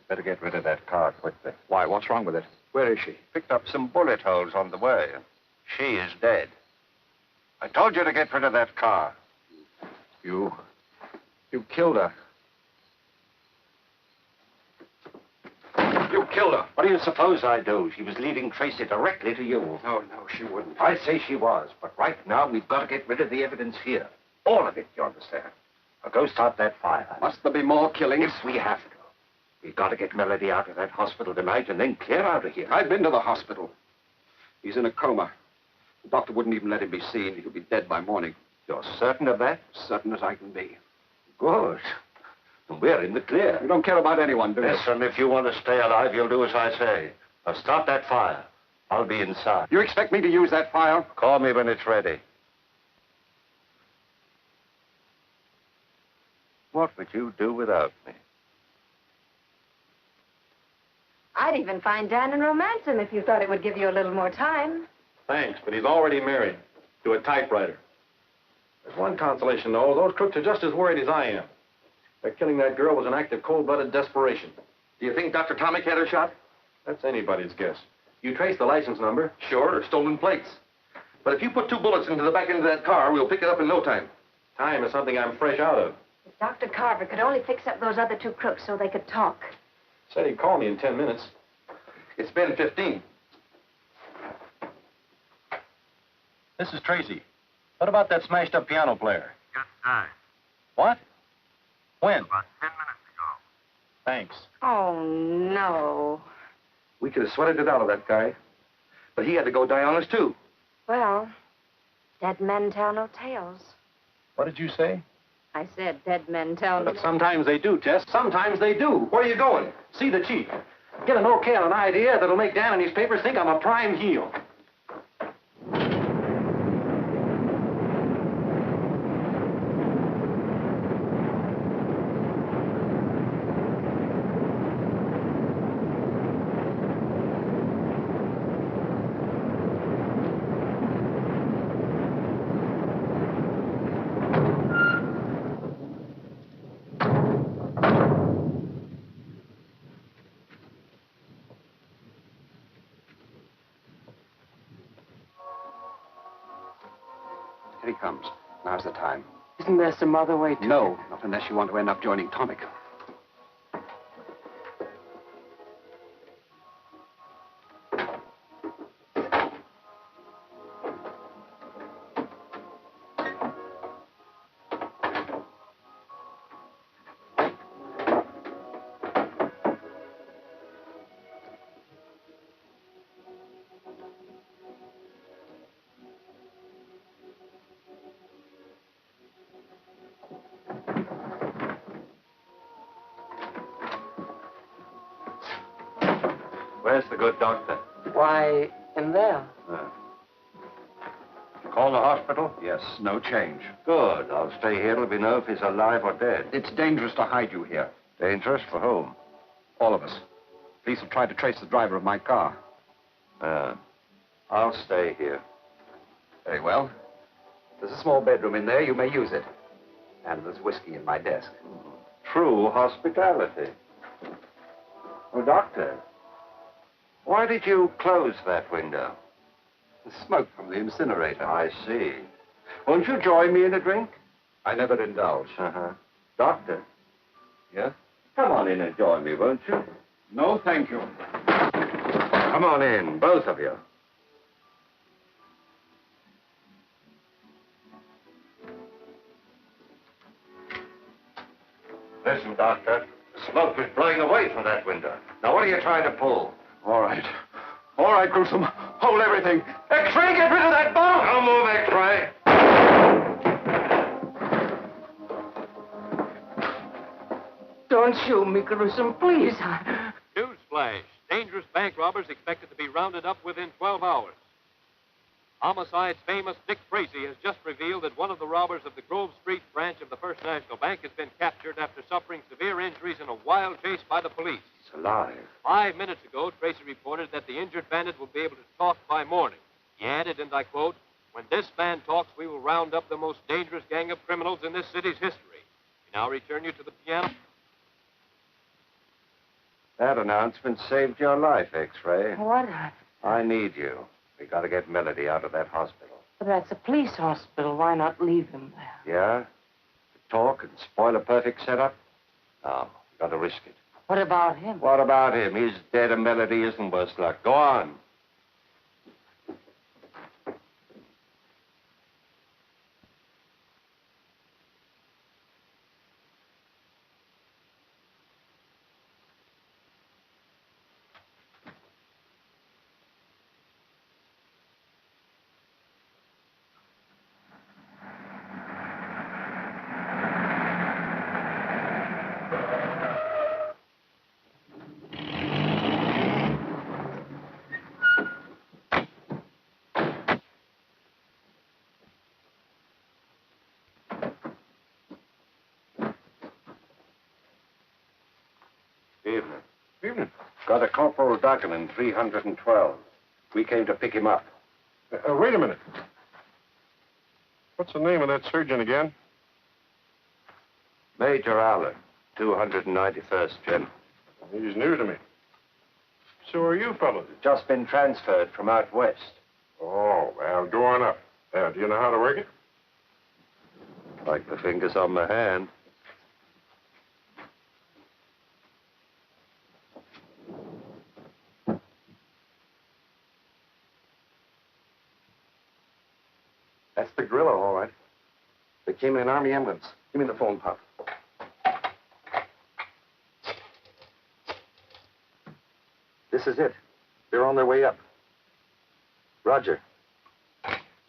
I: Better get rid of that car quickly.
E: Why, what's wrong with it? Where is she?
I: Picked up some bullet holes on the way. She is dead. I told you to get rid of that car.
E: You killed her. You killed her.
I: What do you suppose I do? She was leading Tracy directly to you.
E: No, she wouldn't.
I: I'd say she was, but right now we've got to get rid of the evidence here. All of it, you understand? Now go start that fire.
E: Must there be more killings?
I: If we have to. We've got to get Melody out of that hospital tonight and then clear out of here.
E: I've been to the hospital.
P: He's in a coma. The doctor wouldn't even let him be seen. He'll be dead by morning.
I: You're certain of that?
P: Certain as I can be.
I: Good. We're in the clear.
P: You don't care about anyone, do you?
I: Listen, if you want to stay alive, you'll do as I say. Now start that fire. I'll be inside.
P: You expect me to use that file?
I: Call me when it's ready. What would you do without me?
N: I'd even find Dan and romance him if you thought it would give you a little more time.
G: Thanks, but he's already married to a typewriter. There's one consolation, though. Those crooks are just as worried as I am. That killing that girl was an act of cold-blooded desperation.
E: Do you think Dr. Tomic had her shot?
G: That's anybody's guess. You trace the license number.
E: Sure, or stolen plates. But if you put 2 bullets into the back end of that car, we'll pick it up in no time.
G: Time is something I'm fresh out of.
N: If Dr. Carver could only fix up those other 2 crooks so they could talk.
G: Said he'd call me in 10 minutes.
E: It's been 15.
G: This is Tracy. What about that smashed-up piano player?
Q: Just died.
G: What? When?
Q: About 10 minutes ago.
G: Thanks.
N: Oh, no.
E: We could have sweated it out of that guy. But he had to go die on us, too.
N: Well, dead men tell no tales.
G: What did you say?
N: I said dead men tell no
G: But sometimes they do, Tess. Sometimes they do.
E: Where are you going?
G: See the chief. Get an okay on an idea that'll make Dan and his papers think I'm a prime heel.
P: Here he comes. Now's the time.
D: Isn't there some other way to...
P: No, not unless you want to end up joining Tomic.
I: Where's the good doctor?
D: Why, in there.
I: Call the hospital?
P: Yes, no change.
I: Good. I'll stay here till we know if he's alive or dead.
P: It's dangerous to hide you here.
I: Dangerous for whom?
P: All of us. Police will try to trace the driver of my car.
I: I'll stay here.
P: Very well. There's a small bedroom in there. You may use it. And there's whiskey in my desk.
I: True hospitality. Oh, doctor, why did you close that window?
P: The smoke from the incinerator.
I: I see. Won't you join me in a drink?
P: I never indulge.
I: Doctor?
P: Yeah?
I: Come on in and join me, won't you?
P: No, thank you.
I: Come on in, both of you. Listen, Doctor. The smoke is blowing away from that window. Now, what are you trying to pull?
G: All right. All right, Gruesome. Hold everything. X-ray, get rid of that bomb!
I: Don't move, X-ray.
D: Don't shoot me, Gruesome, please.
R: Newsflash. Dangerous bank robbers expected to be rounded up within 12 hours. Homicide's famous Dick Tracy has just revealed that one of the robbers of the Grove Street branch of the First National Bank has been captured after suffering severe injuries in a wild chase by the police.
I: He's alive. 5
R: minutes ago, Tracy reported that the injured bandit will be able to talk by morning. He added, and I quote, "When this man talks, we will round up the most dangerous gang of criminals in this city's history." We now return you to the piano.
I: That announcement saved your life, X-ray.
D: What?
I: I need you. We got to get Melody out of that hospital.
D: But that's a police hospital. Why not leave him there?
I: Yeah? To talk and spoil a perfect setup? No, we got to risk it.
D: What about him?
I: What about him? He's dead and Melody isn't worse luck. Go on. Evening.
F: Evening.
I: Got a Corporal Duggan in 312. We came to pick him up.
F: Wait a minute. What's the name of that surgeon again?
I: Major Allen, 291st, Jim.
F: He's new to me. So are you fellows?
I: Just been transferred from out west.
F: Oh, well, go on up. Do you know how to work it?
I: Like the fingers on my hand.
E: That's the gorilla, all right. They came in an army ambulance. Give me the phone, Pop. This is it. They're on their way up. Roger.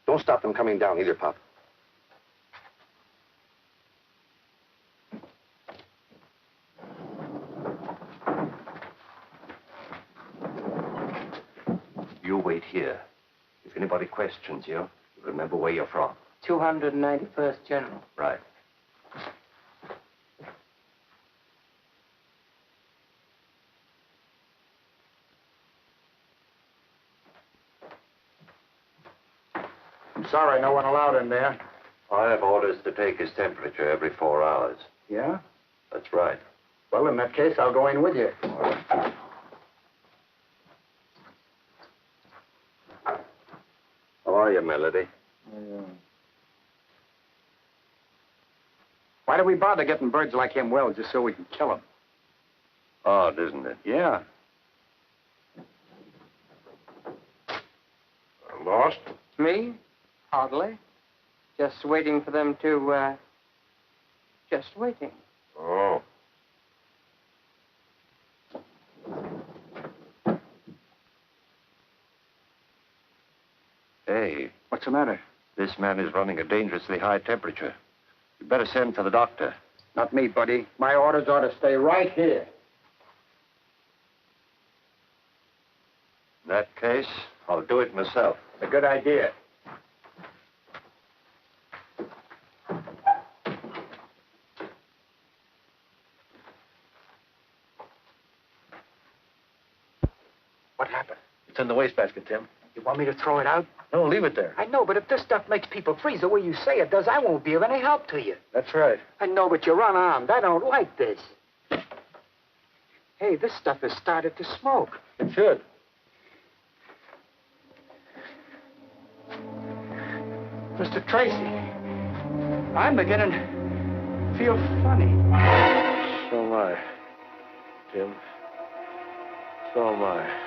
E: Don't stop them coming down either, Pop.
I: You wait here. If anybody questions you, remember where you're from.
D: 291st General.
I: Right.
O: I'm sorry, no one allowed in there.
I: I have orders to take his temperature every 4 hours.
O: Yeah?
I: That's right.
O: Well, in that case, I'll go in with you.
I: How are you, Melody?
O: Why do we bother getting birds like him well just so we can kill them?
I: Odd, isn't it?
O: Yeah.
F: Lost?
D: Me? Hardly. Just waiting for them to, just waiting.
F: Oh.
I: Hey.
O: What's the matter?
I: This man is running a dangerously high temperature. You'd better send for the doctor.
O: Not me, buddy. My orders are to stay right here.
I: In that case, I'll do it myself.
O: A good idea. What happened?
G: It's in the wastebasket, Tim.
O: You want me to throw it out?
G: No, leave it there.
O: I know, but if this stuff makes people freeze the way you say it does, I won't be of any help to you.
G: That's right.
O: I know, but you're unarmed. I don't like this. Hey, this stuff has started to smoke.
G: It should.
O: Mr. Tracy, I'm beginning to feel funny.
A: So am I, Jim. So am I.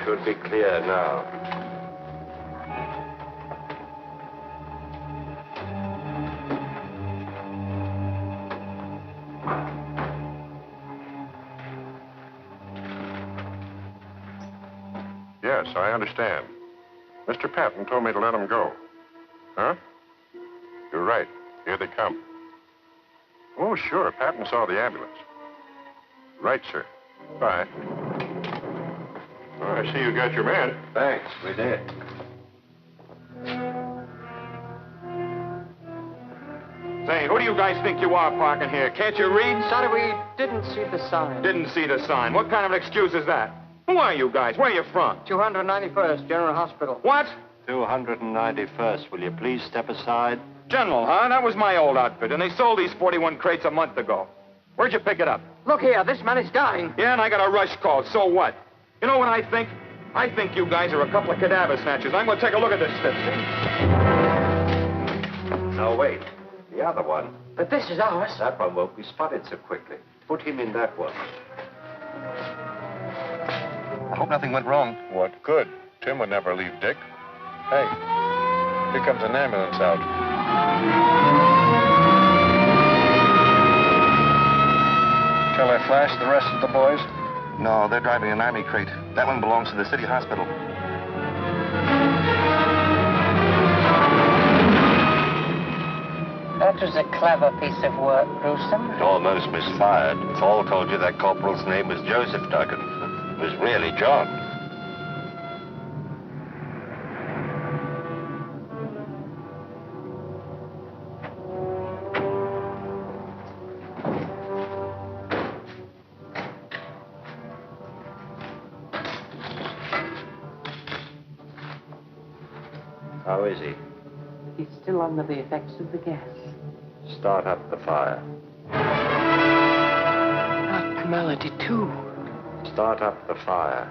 I: Should be clear now.
F: Yes, I understand. Mr. Patton told me to let him go. Huh? You're right. Here they come. Oh, sure. Patton saw the ambulance. Right, sir. Bye. Oh, I see you got your man.
I: Thanks, we did.
Q: Say, who do you guys think you are parking here? Can't you read?
D: Sorry, we didn't see the sign.
Q: Didn't see the sign. What kind of an excuse is that? Who are you guys? Where are you from?
D: 291st General Hospital.
Q: What?
I: 291st. Will you please step aside?
Q: General, huh? That was my old outfit, and they sold these 41 crates a month ago. Where'd you pick it up?
D: Look here, this man is dying.
Q: Yeah, and I got a rush call. So what? You know what I think? I think you guys are a couple of cadaver snatchers. I'm going to take a look at this stuff.
I: No, wait. The other one.
D: But this is ours.
I: That one won't be spotted so quickly. Put him in that one.
E: I hope nothing went wrong.
F: What good? Tim would never leave Dick. Hey, here comes an ambulance out. Shall I flash the rest of the boys?
E: No, they're driving an army crate. That one belongs to the city hospital.
D: That was a clever piece of work, Gruesome.
I: It almost misfired. Paul told you that corporal's name was Joseph Duggan. It was really John. How is he?
D: He's still under the effects of the gas.
I: Start up the fire.
D: Not Melody, too.
I: Start up the fire.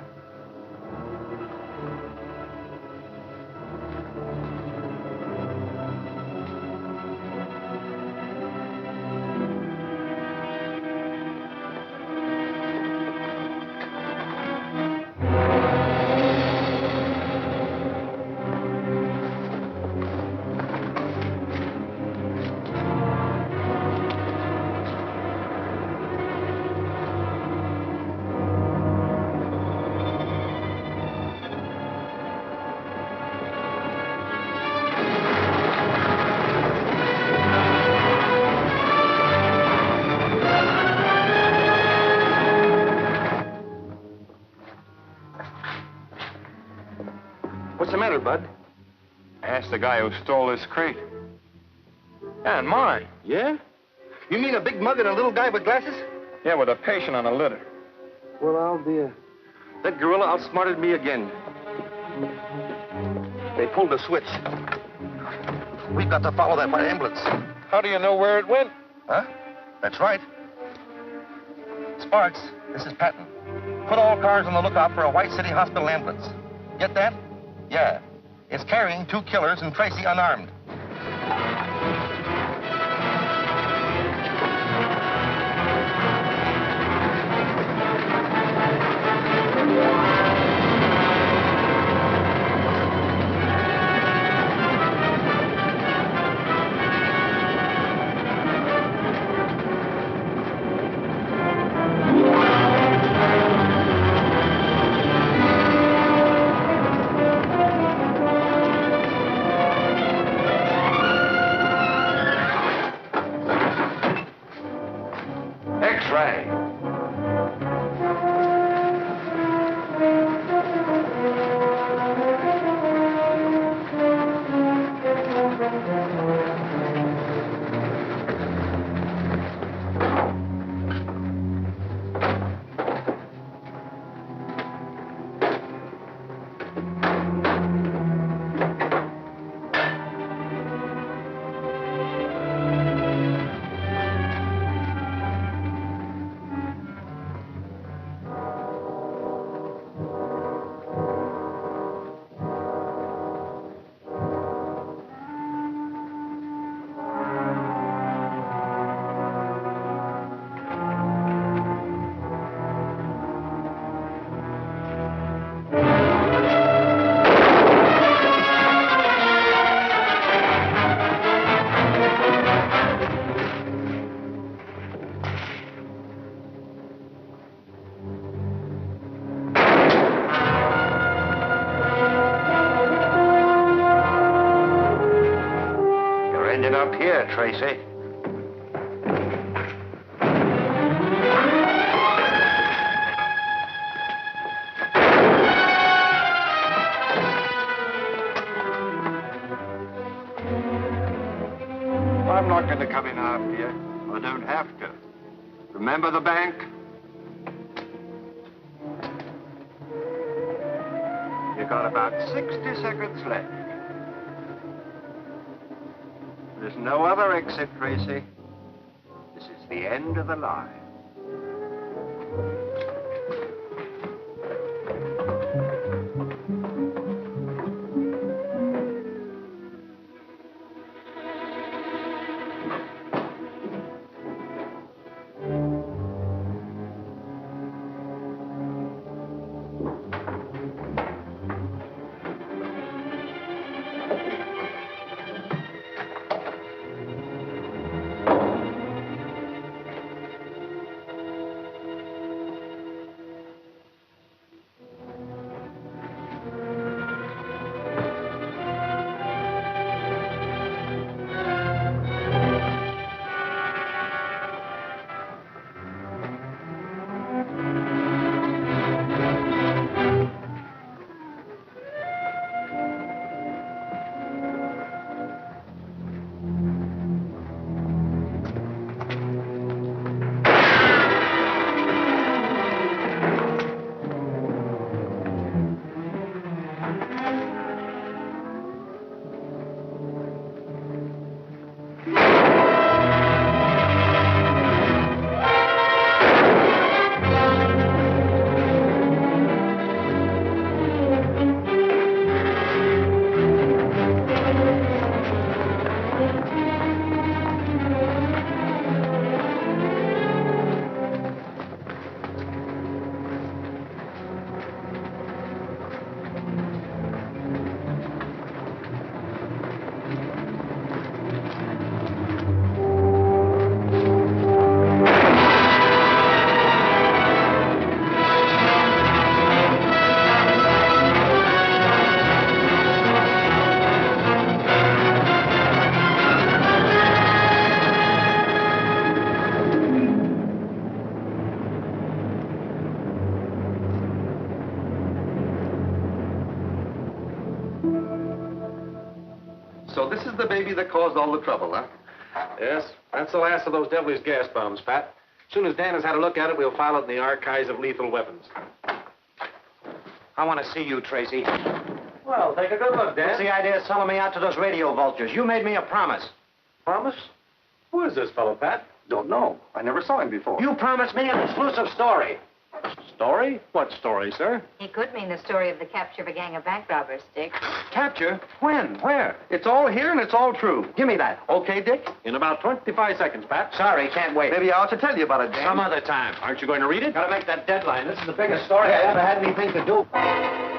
C: What's the matter, Bud?
Q: Ask the guy who stole this crate.
C: Yeah, and mine.
E: Yeah? You mean a big mug and a little guy with glasses?
Q: Yeah, with a patient on a litter.
E: Well, I'll be a... That gorilla outsmarted me again. They pulled a switch. We've got to follow that white ambulance.
Q: How do you know where it went?
E: Huh? That's right. Sparks, this is Patton. Put all cars on the lookout for a White City Hospital ambulance. Get that? Yeah. It's carrying 2 killers and Tracy unarmed.
I: Up here, Tracy.
C: I'm not going to come in after you. I don't have to. Remember the bank? You got about 60 seconds left. There's no other exit, Tracy. This is the end of the line.
E: So this is the baby that caused all the trouble, huh?
G: Yes, that's the last of those devilish gas bombs, Pat. As soon as Dan has had a look at it, we'll file it in the archives of lethal weapons.
C: I want to see you, Tracy.
B: Well, take a good look, Dan.
C: What's the idea of selling me out to those radio vultures? You made me a promise.
G: Promise? Who is this fellow, Pat?
E: Don't know. I never saw him before.
C: You promised me an exclusive story.
G: Story? What story, sir?
N: He could mean the story of the capture of a gang of bank robbers, Dick.
C: Capture? When? Where?
E: It's all here and it's all true.
C: Give me that.
E: Okay, Dick?
G: In about 25 seconds, Pat.
C: Sorry, can't wait.
E: Maybe I ought to tell you about it, Dan.
C: Some other time.
G: Aren't you going to read it?
C: Gotta make that deadline. This is the biggest story I ever had anything to do.